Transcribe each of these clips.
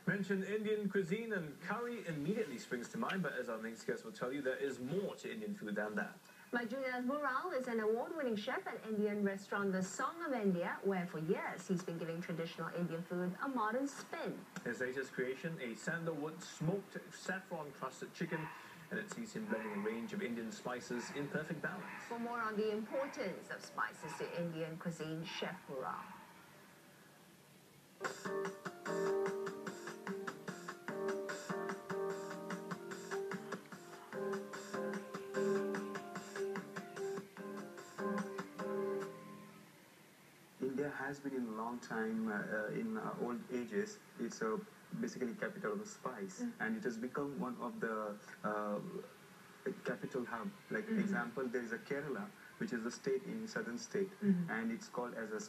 Mention Indian cuisine and curry immediately springs to mind, but as our next guest will tell you, there is more to Indian food than that. Manjunath Mural is an award-winning chef at Indian restaurant The Song of India, where for years he's been giving traditional Indian food a modern spin. His latest creation, a Sandlewood smoked saffron crusted chicken, and it sees him blending a range of Indian spices in perfect balance. For more on the importance of spices to Indian cuisine, Chef Mural. India has been in a long time, in old ages, it's basically capital of the spice, and it has become one of the capital hub. Like example, there is a Kerala, which is a state in southern state, and it's called as a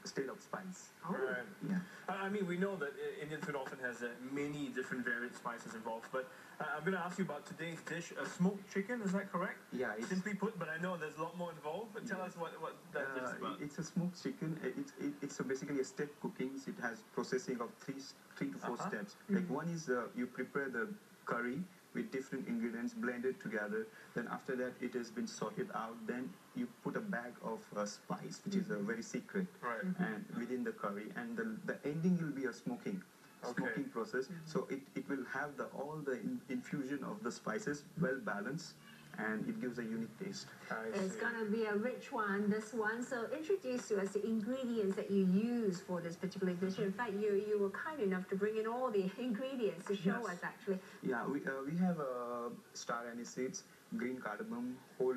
state of spice. Oh. Right. Yeah. I mean, we know that Indian food often has many different varied spices involved, but I'm going to ask you about today's dish, a smoked chicken, is that correct? Yeah. Simply put, but I know there's a lot more involved, but tell us what that dish is about. It's a smoked chicken. It's basically a step cooking. It has processing of three to four steps. Like one is you prepare the curry with different ingredients blended together. Then after that, it has been sorted out. Then you put a bag of spice, which is a very secret, Right. and within the curry. And the ending will be a smoking process. So it will have all the infusion of the spices well balanced, and it gives a unique taste. It's going to be a rich one, this one. So introduce to us the ingredients that you use for this particular dish. In fact, you were kind enough to bring in all the ingredients to show us, actually. Yeah, we have star anise seeds, green cardamom, whole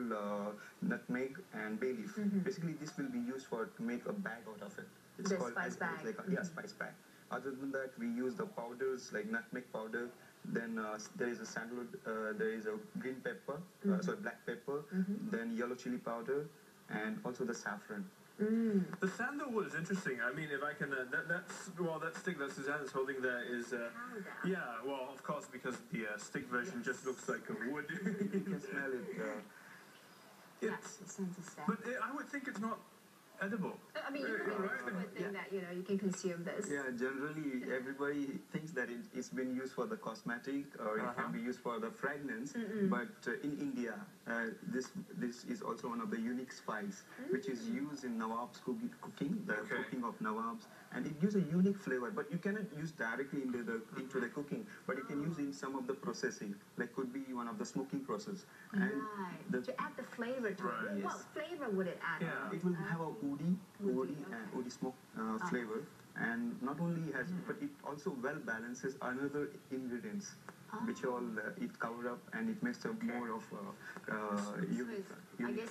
nutmeg, and bay leaf. Basically, this will be used to make a bag out of it. It's The called spice bag. Spice bag. Other than that, we use the powders like nutmeg powder. Then there is a sandalwood, there is a green pepper, black pepper, then yellow chili powder, and also the saffron. The sandalwood is interesting. I mean, if I can, that stick that Suzanne is holding there is, yeah, well, of course, because the stick version just looks like a wood. You can smell it. Yes, it sends a step. But I would think it's not edible. I mean, you would think that, you can consume this. Yeah, generally everybody thinks that it's been used for the cosmetic or it can be used for the fragrance. But in India, this is also one of the unique spice which is used in Nawab's cooking, the cooking of Nawabs, and it gives a unique flavor. But you cannot use directly into the cooking, but you can use in some of the processing, like could be one of the smoking process. And to add the flavor to it. Yes. What flavor would it add? Yeah, it will have a woody smoke flavor, and not only has, but it also well balances another ingredients, which all it cover up, and it makes a more of unique.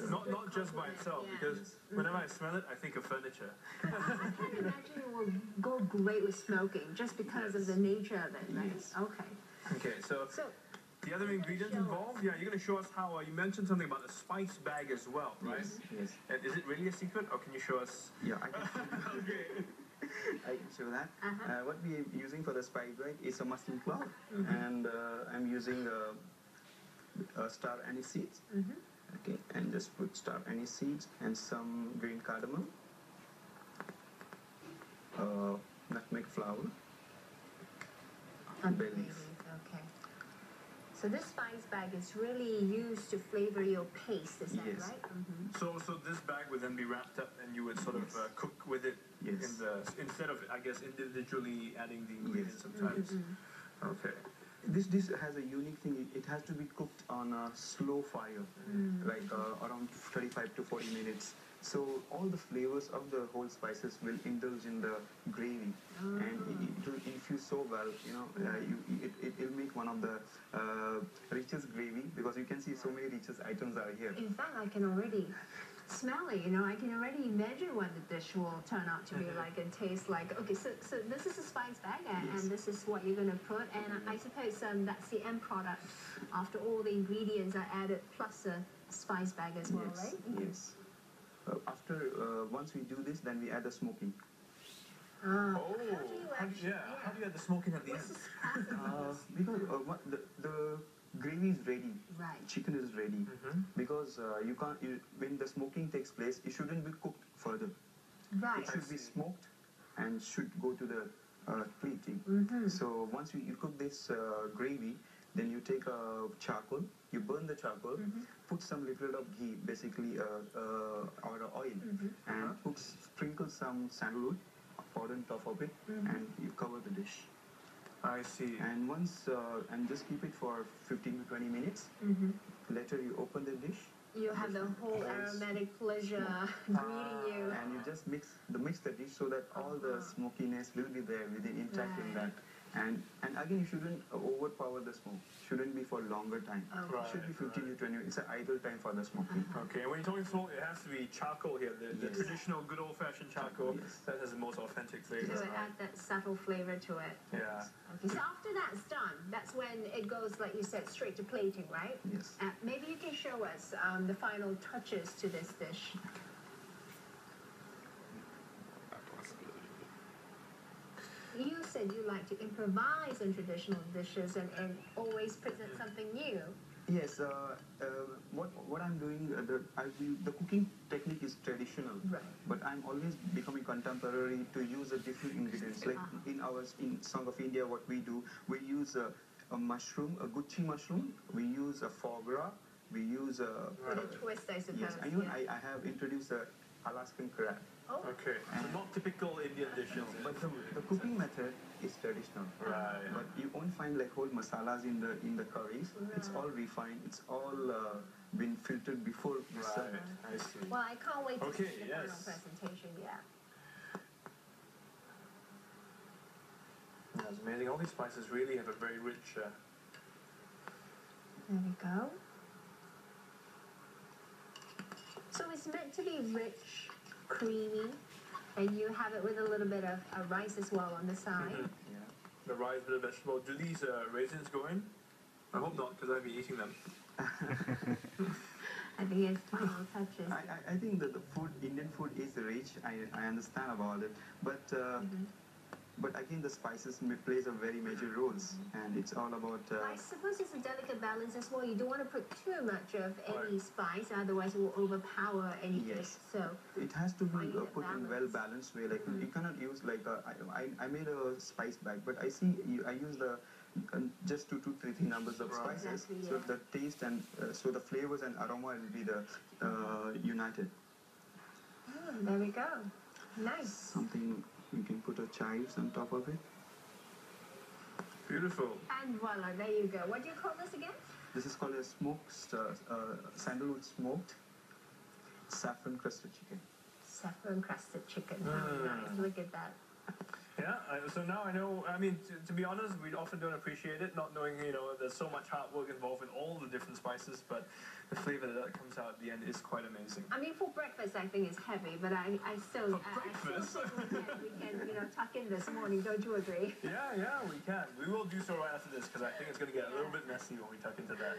Not just by itself, because whenever I smell it, I think of furniture. I can imagine it will go great with smoking, just because of the nature of it, right? Yes. Okay. Okay, so the other ingredients involved, you're going to show us how, you mentioned something about a spice bag as well, right? Yes. And is it really a secret, or can you show us? Yeah, I can. Okay. I can show that. What we are using for the spice bag is a muslin cloth, and I'm using star anise seeds. Okay, and just put star anise seeds and some green cardamom, nutmeg flower, and bay leaf. Okay. So this spice bag is really used to flavor your paste, is that right? So this bag would then be wrapped up, and you would sort of cook with it instead of, I guess, individually adding the ingredients sometimes. Okay. This dish has a unique thing. It has to be cooked on a slow fire, like around 35 to 40 minutes. So all the flavors of the whole spices will indulge in the gravy, and it will infuse so well. It will make one of the richest gravy, because you can see so many richest items are here. In fact, I can already smell it. I can already imagine what the dish will turn out to be like and taste like. Okay, so this is a spice bag, and this is what you're going to put, and I suppose that's the end product after all the ingredients are added, plus a spice bag as well, right? Yes. After once we do this, then we add the smoking. How do you add the smoking at the end? Because the gravy is ready. Right. Chicken is ready. Because you can't. When the smoking takes place, it shouldn't be cooked further. Right. It should be smoked and should go to the plating. So once you cook this gravy, then you take a charcoal, you burn the charcoal, put some little bit of ghee, basically or oil, and sprinkle some sandalwood powder on top of it, and you cover the dish. I see. And once and just keep it for 15 to 20 minutes. Later you open the dish. You have the whole aromatic pleasure greeting you. And you just mix the dish so that all the smokiness will be there within intact in that. And again, you shouldn't overpower the smoke. Shouldn't be for longer time. It should be 15 to 20 minutes. It's an ideal time for the smoking. Okay, and when you're talking smoke, it has to be charcoal here. The traditional good old-fashioned charcoal that has the most authentic flavor. So it add that subtle flavor to it. Yeah. Okay, so after that's done, that's when it goes, like you said, straight to plating, right? Yes. Maybe you can show us the final touches to this dish. You said you like to improvise on traditional dishes and always present something new. Yes, what I'm doing, the cooking technique is traditional, but I'm always becoming contemporary to use the different ingredients. Like in Song of India, what we do, we use a mushroom, a guchi mushroom, we use a foie gras, we use a... With a twist, I suppose. Yes, and even I have introduced a Alaskan crab. Oh. Okay, so not typical Indian dishes. But the cooking method is traditional. Right. But you won't find like whole masalas in the curries. It's all refined. It's all been filtered before you serve it. I see. Well, I can't wait to see the final yes. presentation. That's amazing. All these spices really have a very rich... There we go. So it's meant to be rich, creamy, and you have it with a little bit of rice as well on the side. Yeah. The rice with the vegetable. Do these raisins go in? I hope not, because I'll be eating them. I think it's final touches. I think that the Indian food is rich. I understand about it, but again the spices plays a very major roles, and it's all about. I suppose it's a delicate balance as well. You don't want to put too much of any spice, otherwise it will overpower any dish. So it has to be put in balance. well balanced way. Like you cannot use like I made a spice bag, but I see I use the just 2 to 3 numbers of spices, so the taste and so the flavors and aroma will be the united. There we go. Nice. Something you can put a chives on top of it. Beautiful. And voila, there you go. What do you call this again? This is called a smoked sandalwood smoked saffron crusted chicken. Saffron crusted chicken. How nice. Look at that. Yeah, so now I know, I mean, to be honest, we often don't appreciate it, not knowing, there's so much hard work involved in all the different spices, but the flavor that comes out at the end is quite amazing. I mean, for breakfast, I think it's heavy, but I still breakfast? think we can tuck in this morning. Don't you agree? Yeah, we can. We will do so right after this, because I think it's going to get a little bit messy when we tuck into that.